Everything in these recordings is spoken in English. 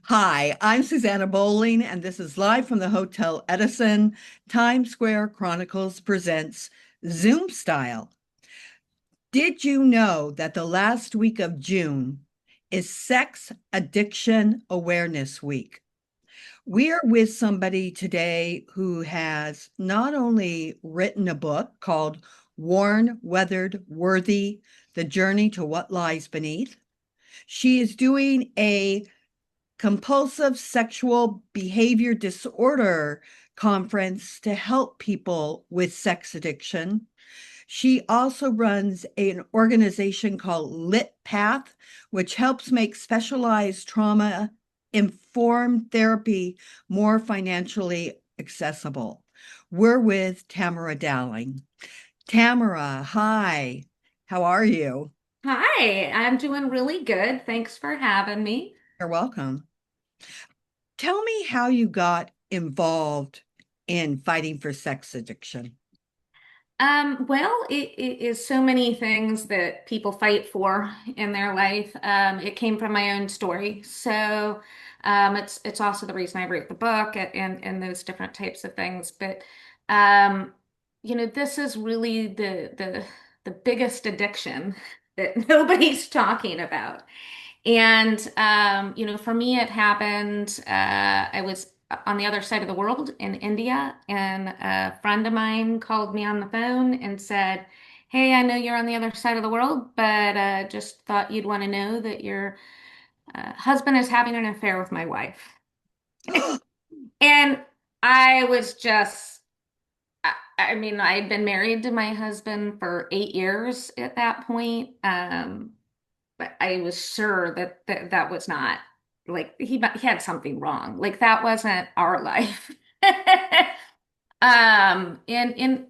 Hi, I'm Susanna Bowling, and this is live from the Hotel Edison. Times Square Chronicles presents Zoom Style. Did you know that the last week of June is Sex Addiction Awareness Week? We are with somebody today who has not only written a book called Worn, Weathered, Worthy: The Journey to What Lies Beneath. She is doing a compulsive sexual behavior disorder conference to help people with sex addiction. She also runs an organization called Lit Path, which helps make specialized trauma informed therapy more financially accessible. We're with Tamara Dowling. Tamara, hi. How are you? Hi, I'm doing really good. Thanks for having me. You're welcome. Tell me how you got involved in fighting for sex addiction. It is so many things that people fight for in their life. It came from my own story. It's also the reason I wrote the book and those different types of things. Um, this is really the biggest addiction that nobody's talking about. For me, it happened. I was on the other side of the world in India, and a friend of mine called me on the phone and said, "Hey, I know you're on the other side of the world, but just thought you'd want to know that your husband is having an affair with my wife." And I was just, I mean, I had been married to my husband for 8 years at that point. But I was sure that was not like he had something wrong. Like that wasn't our life. Um, and and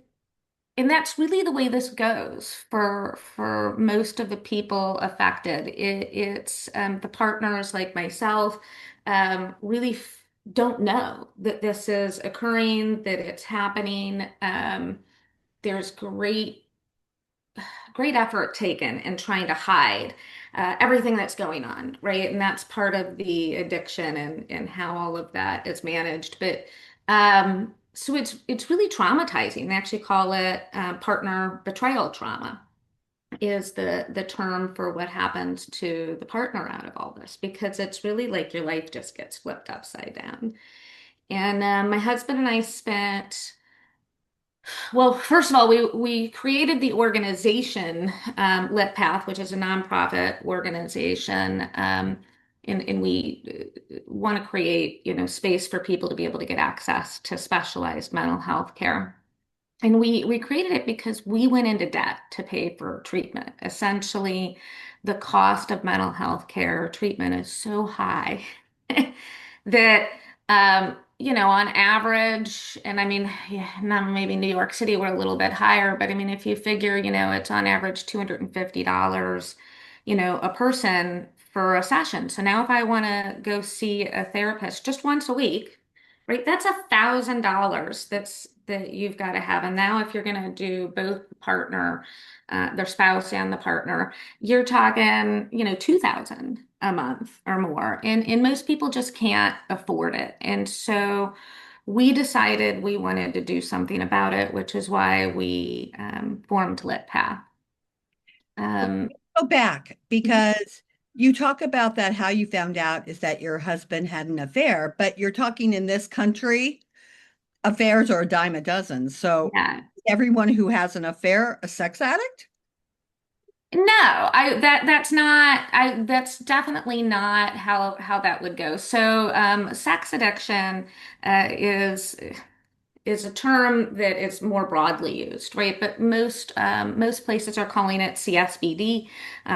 and that's really the way this goes for most of the people affected. It's the partners like myself really don't know that this is occurring, that it's happening. There's great effort taken in trying to hide everything that's going on, right? And that's part of the addiction and how all of that is managed. So it's really traumatizing. They actually call it partner betrayal trauma is the term for what happens to the partner out of all this because it's really like your life just gets flipped upside down. And my husband and I spent well, first of all, we created the organization Lit Path, which is a nonprofit organization, and we want to create, space for people to be able to get access to specialized mental health care. And we created it because we went into debt to pay for treatment. Essentially, the cost of mental health care treatment is so high that on average, and I mean, yeah, not maybe New York City, we're a little bit higher, but I mean, if you figure, it's on average $250, a person for a session. So now if I want to go see a therapist just once a week, right, that's $1,000 that you've got to have. And now if you're going to do both the partner, their spouse and the partner, you're talking, 2,000 a month or more. And most people just can't afford it. And so we decided we wanted to do something about it, which is why we formed LitPath. Um, Go back because you talk about that. How you found out is that your husband had an affair, but you're talking in this country, affairs are a dime a dozen. So yeah. everyone who has an affair, a sex addict? No, that's definitely not how that would go. Sex addiction is a term that is more broadly used, right? But most places are calling it CSBD,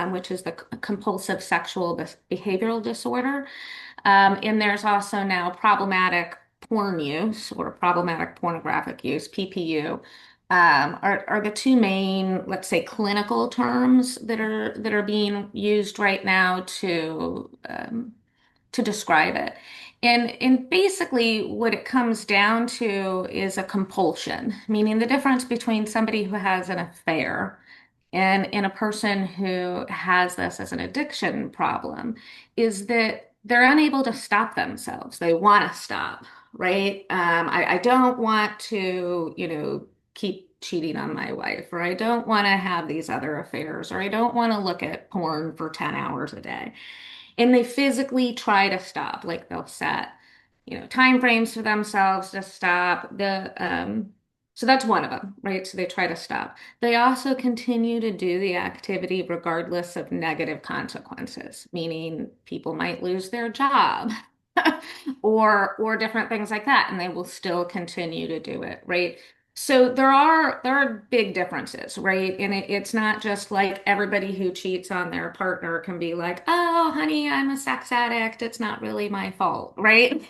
which is the compulsive sexual behavioral disorder. And there's also now problematic porn use or problematic pornographic use, PPU, are the two main, let's say, clinical terms that are being used right now to describe it. And basically, what it comes down to is a compulsion, meaning the difference between somebody who has an affair and a person who has this as an addiction problem is that they're unable to stop themselves. They want to stop, right? I don't want to, keep cheating on my wife, or I don't want to have these other affairs, or I don't want to look at porn for 10 hours a day. And they physically try to stop, like they'll set, time frames for themselves to stop. So that's one of them, right? So they try to stop. They also continue to do the activity regardless of negative consequences, meaning people might lose their job or different things like that, and they will still continue to do it, right? So there are big differences, right? And it's not just like everybody who cheats on their partner can be like, "Oh, honey, I'm a sex addict. It's not really my fault," right?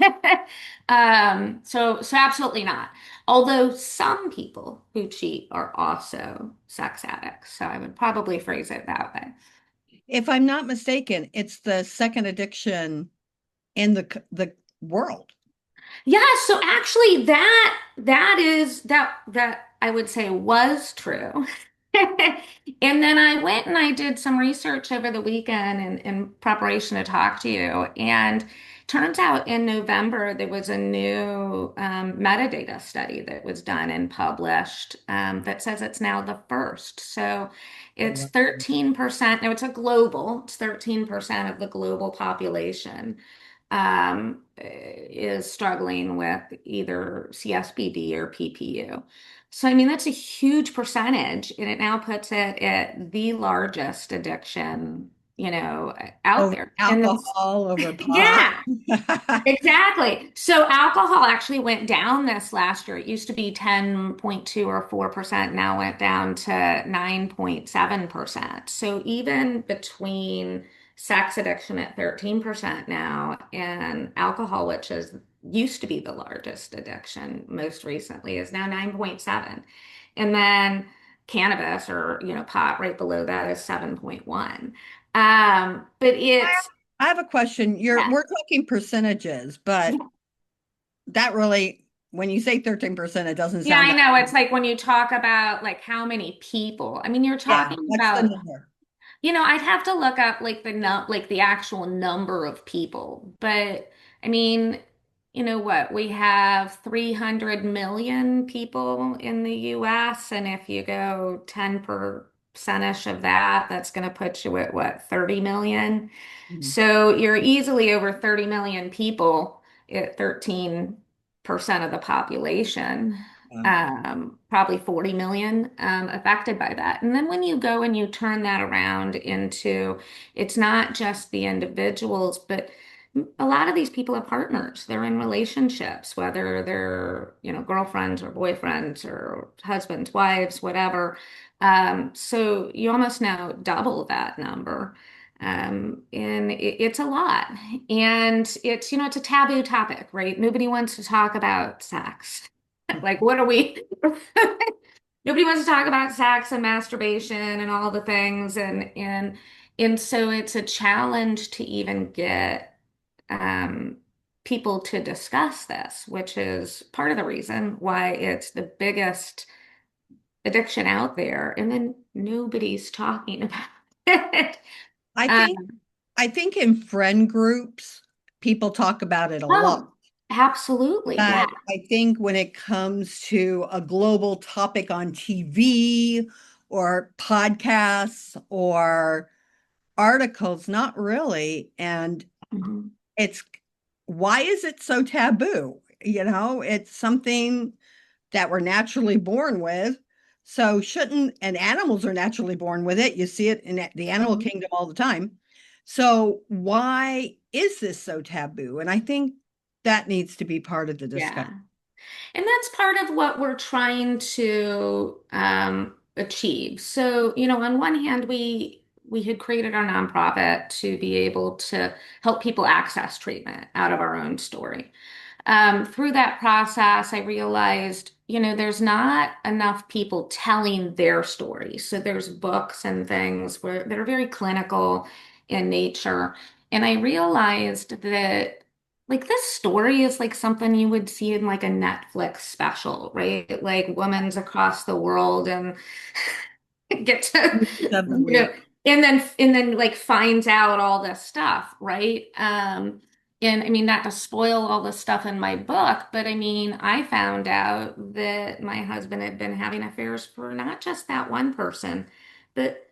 So absolutely not. Although some people who cheat are also sex addicts. So I would probably phrase it that way. If I'm not mistaken, it's the second addiction in the world. Yeah, so actually that I would say was true. And then I went and I did some research over the weekend in preparation to talk to you. And turns out in November there was a new metadata study that was done and published that says it's now the first. So Oh, it's wow. 13%. Now it's 13% of the global population is struggling with either CSBD or PPU. So, I mean, that's a huge percentage, and it now puts it at the largest addiction, out Over there. And it's, alcohol, over pot. yeah, exactly. So alcohol actually went down this last year. It used to be 10.2 or 4%, now went down to 9.7%. So even between sex addiction at 13% now and alcohol, which is used to be the largest addiction most recently, is now 9.7. And then cannabis or, pot right below that is 7.1. But it's I have a question. yeah. We're talking percentages, but that really, when you say 13%, it doesn't Yeah, sound I that. know. It's like when you talk about like how many people. I mean, you're Yeah, talking what's the about, number? I'd have to look up like the actual number of people. But I mean, you know what? We have 300 million people in the US, and if you go 10%-ish of that, that's going to put you at what, 30 million? Mhm. So you're easily over 30 million people at 13% of the population, Wow. probably 40 million affected by that. And then when you go and you turn that around into, it's not just the individuals, but a lot of these people are partners. They're in relationships, whether they're, girlfriends or boyfriends or husbands, wives, whatever. So you almost now double that number. And it's a lot. And it's a taboo topic, right? Nobody wants to talk about sex. Like, what are we? Nobody wants to talk about sex and masturbation and all the things. And so it's a challenge to even get um, people to discuss this, which is part of the reason why it's the biggest addiction out there. And then nobody's talking about it. I Um, think I think in friend groups, people talk about it a lot. oh, absolutely. Yeah. But I think when it comes to a global topic on TV or podcasts or articles, not really. And Mhm. it's why is it so taboo? It's something that we're naturally born with. So shouldn't, and animals are naturally born with it. You see it in the animal Mhm. kingdom all the time. So why is this so taboo? And I think that needs to be part of the discussion. Yeah. And that's part of what we're trying to achieve. So, on one hand, we had created our nonprofit to be able to help people access treatment out of our own story. Through that process, I realized, there's not enough people telling their stories. So there's books and things that are very clinical in nature. And I realized that like this story is like something you would see in like a Netflix special, right? Like women's across the world and get to, Of the week. and then like finds out all this stuff, right? And I mean, not to spoil all the stuff in my book, but I mean, I found out that my husband had been having affairs for not just that one person, but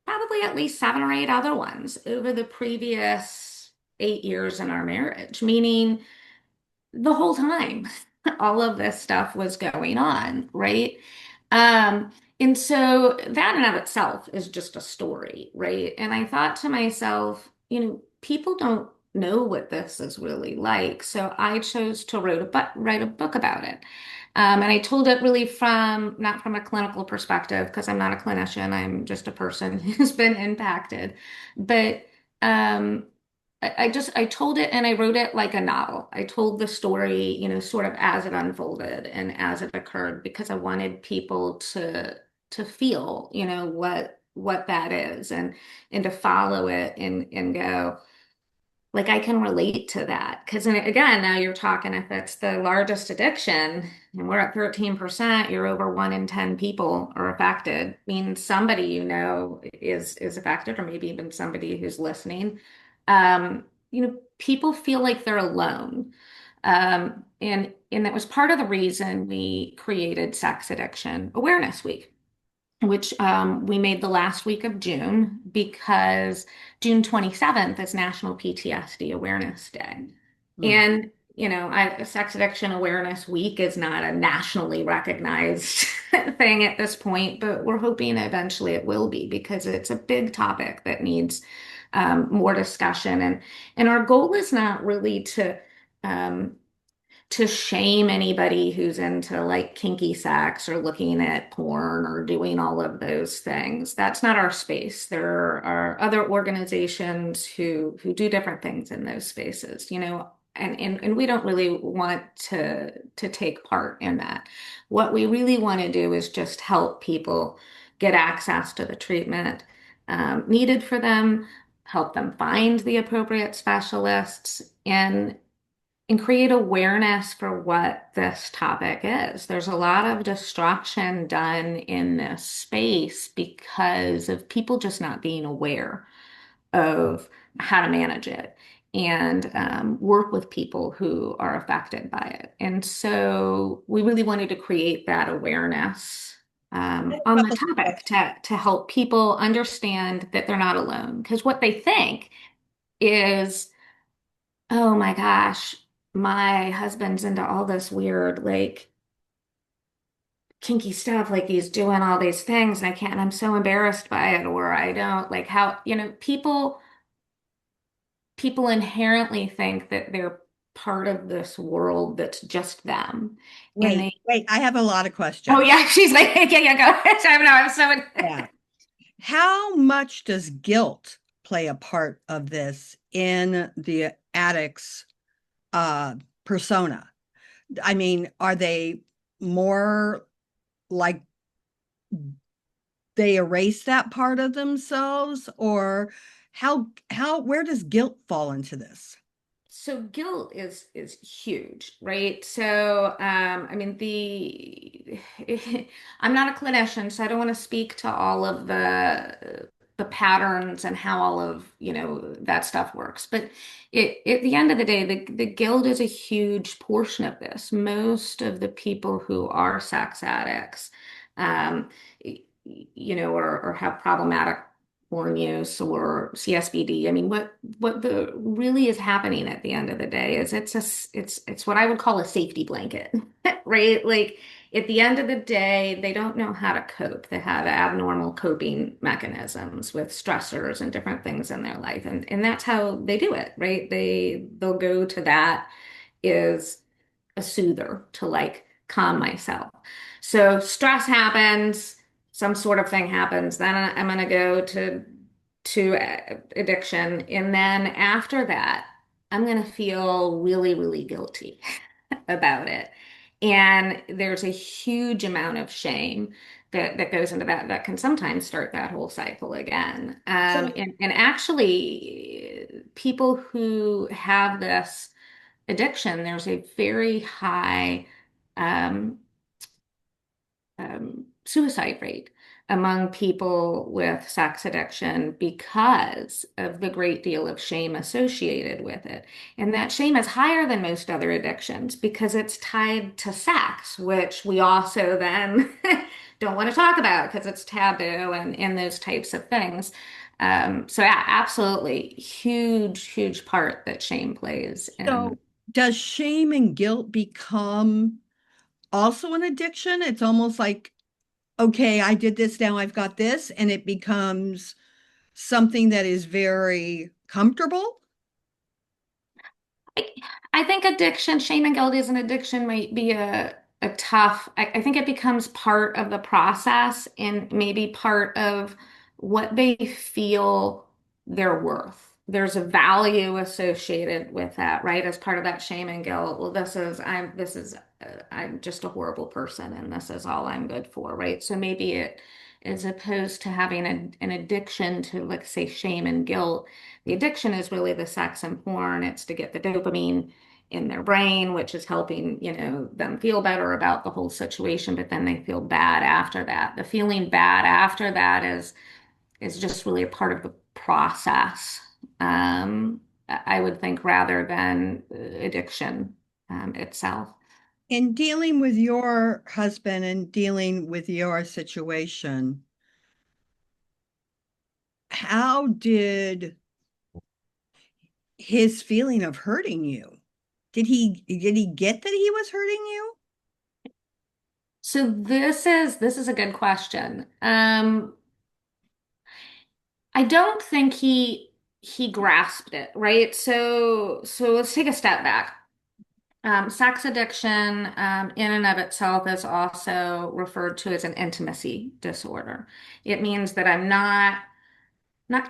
probably at least seven or eight other ones over the previous 8 years in our marriage, meaning the whole time all of this stuff was going on, right? Um, and so that in of itself is just a story, right? And I thought to myself, people don't know what this is really like. So I chose to write a book about it. And I told it really from not from a clinical perspective, because I'm not a clinician, I'm just a person who's been impacted. But um, I told it and I wrote it like a novel. I told the story, sort of as it unfolded and as it occurred because I wanted people to feel, what that is and to follow it and go, like I can relate to that. Because again, now you're talking if it's the largest addiction and we're at 13%, you're over 1 in 10 people are affected. Means somebody is affected, or maybe even somebody who's listening. People feel like they're alone. And that was part of the reason we created Sex Addiction Awareness Week, which we made the last week of June because June 27th is National PTSD Awareness Day. Mm. And, Sex Addiction Awareness Week is not a nationally recognized thing at this point, but we're hoping eventually it will be because it's a big topic that needs more discussion. And our goal is not really um, to shame anybody who's into like kinky sex or looking at porn or doing all of those things. That's not our space. There are other organizations who do different things in those spaces, and we don't really want to take part in that. What we really want to do is just help people get access to the treatment needed for them, help them find the appropriate specialists, and create awareness for what this topic is. There's a lot of destruction done in this space because of people just not being aware of how to manage it and work with people who are affected by it. And so we really wanted to create that awareness I have a on the couple topic questions. to help people understand that they're not alone. Because what they think is, oh my gosh, my husband's into all this weird, like kinky stuff. Like he's doing all these things and I can't, and I'm so embarrassed by it, or I don't like how, people inherently think that they're part of this world that's just them. And Wait, they, wait, I have a lot of oh questions. yeah, she's like, yeah, yeah, go ahead. I know, I'm so, Yeah. How much does guilt play a part of this in the addict's uh, persona? I mean, are they more like they erase that part of themselves, or where does guilt fall into this? so guilt is huge, right? So I mean I'm not a clinician, so I don't want to speak to all of the patterns and how all of that stuff works. But at the end of the day, the guilt is a huge portion of this. Most of the people who are sex addicts, um, or have problematic porn use or CSBD. I mean, what the really is happening at the end of the day is it's what I would call a safety blanket, right? Like at the end of the day, they don't know how to cope. They have abnormal coping mechanisms with stressors and different things in their life, and that's how they do it, right? They'll go to that is a soother to like calm myself. So stress happens, some sort of thing happens, then I'm gonna go to addiction, and then after that, I'm gonna feel really, really guilty about it. And there's a huge amount of shame that goes into that that can sometimes start that whole cycle again. So And actually, people who have this addiction, there's a very high um, suicide rate. among people with sex addiction because of the great deal of shame associated with it. And that shame is higher than most other addictions because it's tied to sex, which we also then don't want to talk about because it's taboo and those types of things. So yeah, absolutely huge, huge part that shame plays in. So, does shame and guilt become also an addiction? It's almost like, okay, I did this, now I've got this, and it becomes something that is very comfortable. I, I think addiction, shame and guilt as an addiction might be a tough, I think it becomes part of the process and maybe part of what they feel they're worth. There's a value associated with that, right? As part of that shame and guilt. Well, I'm just a horrible person and this is all I'm good for, right? So maybe it, as opposed to having an addiction to, like, say, shame and guilt, the addiction is really the sex and porn. It's to get the dopamine in their brain, which is helping, them feel better about the whole situation, but then they feel bad after that. The feeling bad after that is just really a part of the process. I would think rather than addiction itself. In dealing with your husband and dealing with your situation, how did his feeling of hurting you? Did he get that he was hurting you? So this is a good question. I don't think he grasped it, right? So let's take a step back. Sex addiction, in and of itself, is also referred to as an intimacy disorder. It means that I'm not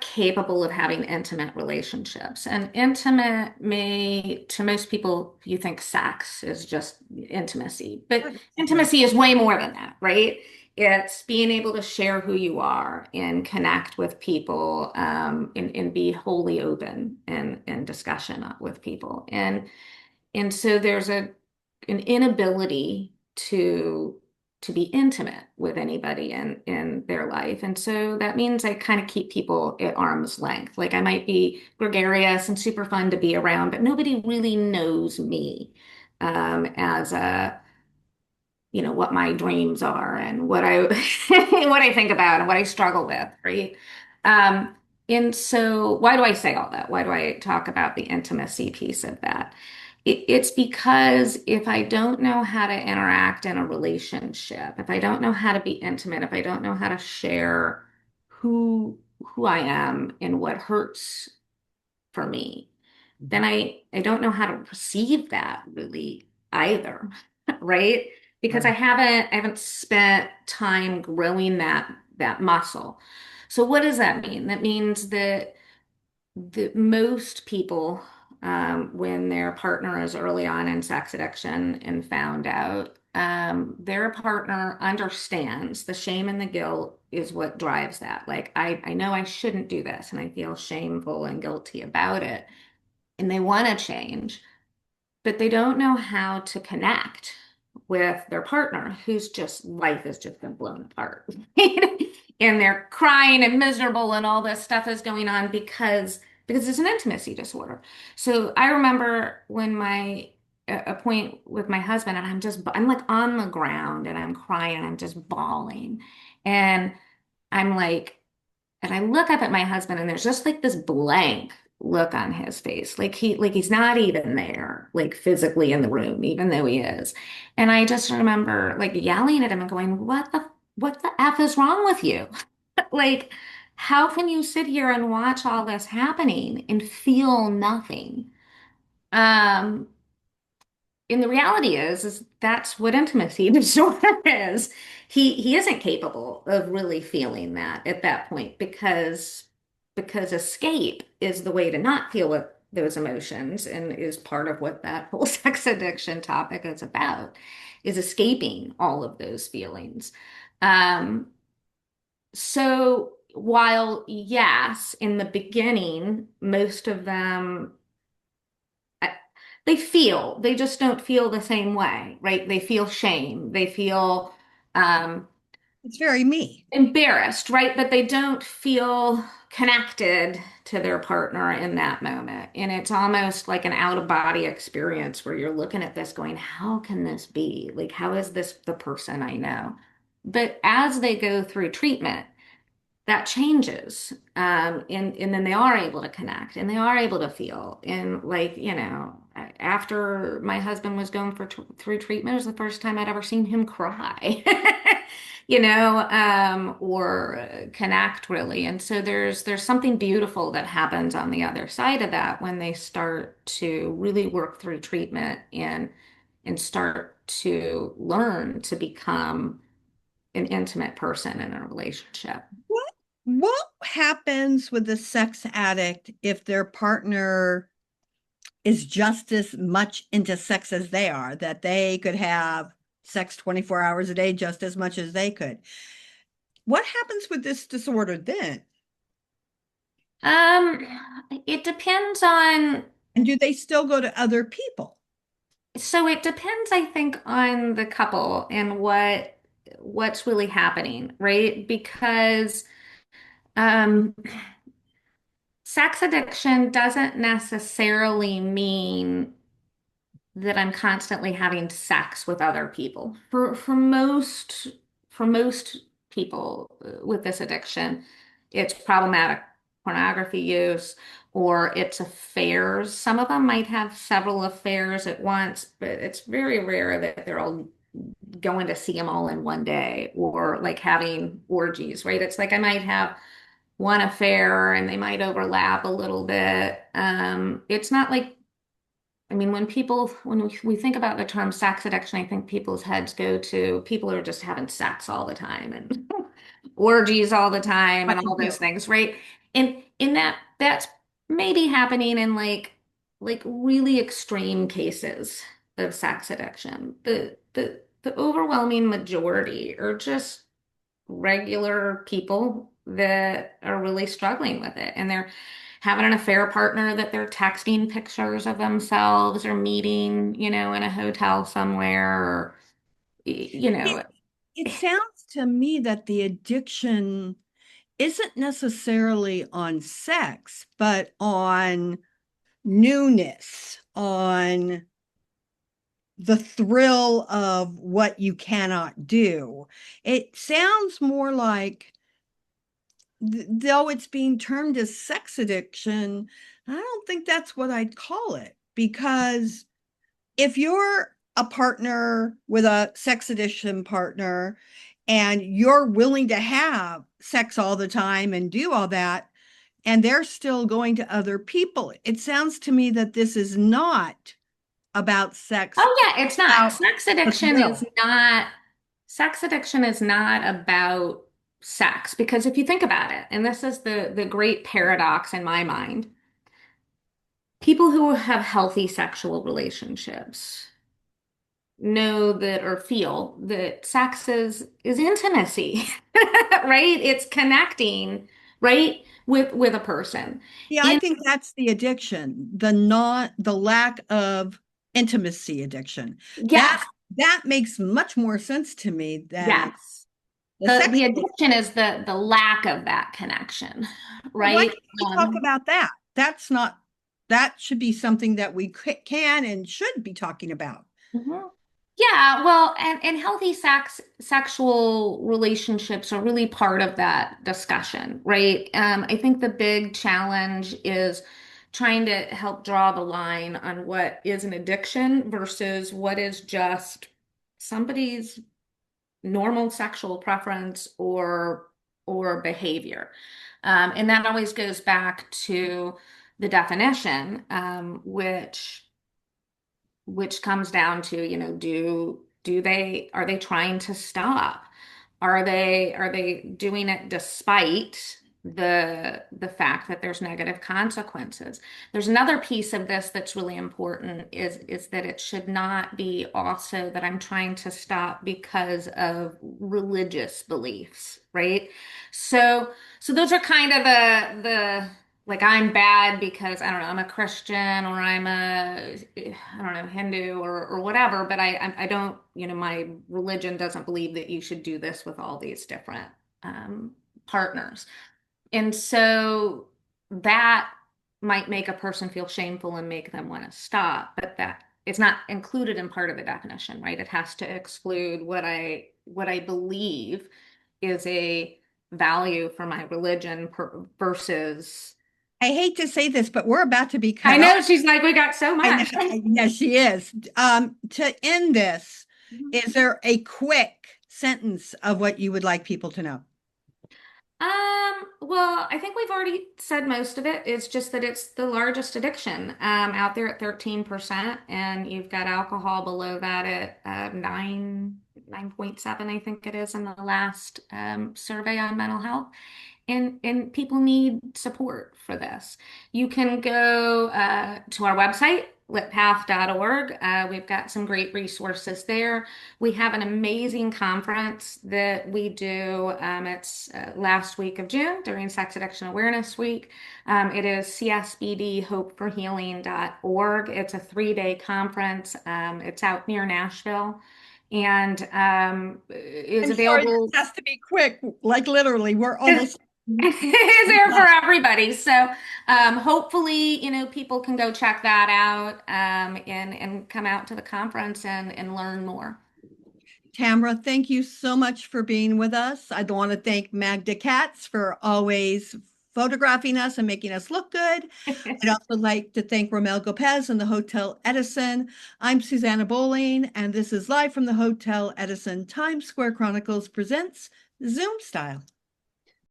capable of having intimate relationships. And intimate may, to most people, you think sex is just intimacy, but Right. intimacy is way more than that, right? It's being able to share who you are and connect with people, and be wholly open in discussion with people. And so there's an inability to be intimate with anybody in their life. And so that means I kind of keep people at arm's length. Like I might be gregarious and super fun to be around, but nobody really knows me as a what my dreams are and what I what I think about and what I struggle with, right? Um, and so why do I say all that? Why do I talk about the intimacy piece of that? It's because if I don't know how to interact in a relationship, if I don't know how to be intimate, if I don't know how to share who I am and what hurts for me, then I don't know how to perceive that really either, right? Because Right. I haven't spent time growing that muscle. So what does that mean? That means that most people, when their partner is early on in sex addiction and found out, their partner understands the shame and the guilt is what drives that. Like, I know I shouldn't do this, and I feel shameful and guilty about it, and they want to change, but they don't know how to connect with their partner whose just life has just been blown apart. And they're crying and miserable and all this stuff is going on because it's an intimacy disorder. So I remember when my a point with my husband and I'm like on the ground and I'm crying and I'm just bawling. And I'm like, and I look up at my husband and there's just like this blank look on his face. Like he's not even there, like physically in the room, even though he is. And I just remember like yelling at him and going, what the F is wrong with you? Like, how can you sit here and watch all this happening and feel nothing? Um, and the reality is that's what intimacy disorder is. He isn't capable of really feeling that at that point because escape is the way to not feel those emotions and is part of what that whole sex addiction topic is about, is escaping all of those feelings. Um, so while yes, in the beginning, most of them I- they just don't feel the same way, right? They feel shame. They feel um, It's very me. embarrassed, right? But they don't feel connected to their partner in that moment. And it's almost like an out of body experience where you're looking at this going, how can this be? Like, how is this the person I know? But as they go through treatment, that changes. And then they are able to connect and they are able to feel. And like, after my husband was going through treatment, it was the first time I'd ever seen him cry, or connect really. And so there's something beautiful that happens on the other side of that when they start to really work through treatment and start to learn to become an intimate person in a relationship. What happens with the sex addict if their partner is just as much into sex as they are, that they could have sex 24 hours a day just as much as they could? What happens with this disorder then? Um, it depends on, And do they still go to other people? so it depends, I think, on the couple and what's really happening, right? Because um, sex addiction doesn't necessarily mean that I'm constantly having sex with other people. For most people with this addiction, it's problematic pornography use or it's affairs. Some of them might have several affairs at once, but it's very rare that they're all going to see them all in one day or like having orgies, right? It's like I might have one affair and they might overlap a little bit. It's not like I mean, when we think about the term sex addiction, I think people's heads go to people who are just having sex all the time and orgies all the time and What to all do? those things, right? And in that's maybe happening in like really extreme cases of sex addiction. The overwhelming majority are just regular people that are really struggling with it. And they're having an affair partner that they're texting pictures of themselves or meeting, in a hotel somewhere or, you It, know, it sounds to me that the addiction isn't necessarily on sex, but on newness, on the thrill of what you cannot do. It sounds more like, though it's being termed as sex addiction, I don't think that's what I'd call it. Because if you're a partner with a sex addiction partner and you're willing to have sex all the time and do all that, and they're still going to other people, it sounds to me that this is not about sex, oh yeah, it's not. about the thrill. Sex addiction is not about sex because if you think about it, and this is the great paradox in my mind, people who have healthy sexual relationships know that or feel that sex is intimacy, right? It's connecting, right, with a person. Yeah, I In think that's the addiction, the lack of intimacy addiction. That Yes, that makes much more sense to me than yes. the The sex addiction addiction. is the lack of that connection, Well, why right? can't we talk Um, about that? That should be something that we can and should be talking about. mhm. Yeah, well, and healthy sexual relationships are really part of that discussion, right? I think the big challenge is trying to help draw the line on what is an addiction versus what is just somebody's normal sexual preference or behavior. And that always goes back to the definition, which comes down to, do they are they trying to stop? Are they doing it despite the fact that there's negative consequences? There's another piece of this that's really important is that it should not be also that I'm trying to stop because of religious beliefs, right? So so those are kind of the like I'm bad because I don't know, I'm a Christian or I'm a I don't know, Hindu or whatever, but I don't, my religion doesn't believe that you should do this with all these different um, partners. And so that might make a person feel shameful and make them want to stop, but that it's not included in part of the definition, right? It has to exclude what I believe is a value for my religion versus. I hate to say this, but we're about to be I cut off. know she's like, we got so I know, much. yes, she is. To end this, Mhm. is there a quick sentence of what you would like people to know? Well, I think we've already said most of it. It's just that it's the largest addiction out there at 13%, and you've got alcohol below that at 9.7, I think it is in the last survey on mental health. And people need support for this. You can go to our website, litpath.org. We've got some great resources there. We have an amazing conference that we do. It's last week of June during Sex Addiction Awareness Week. It is csbdhopeforhealing.org. It's a 3-day conference. It's out near Nashville and is I'm sorry, this available. has to be quick. Like literally, we're almost. It's there for everybody. So hopefully, people can go check that out and come out to the conference and learn more. Tamara, thank you so much for being with us. I want to thank Magda Katz for always photographing us and making us look good. I'd also like to thank Romel Gopez and the Hotel Edison. I'm Susanna Bowling, and this is live from the Hotel Edison. Times Square Chronicles presents Zoom Style.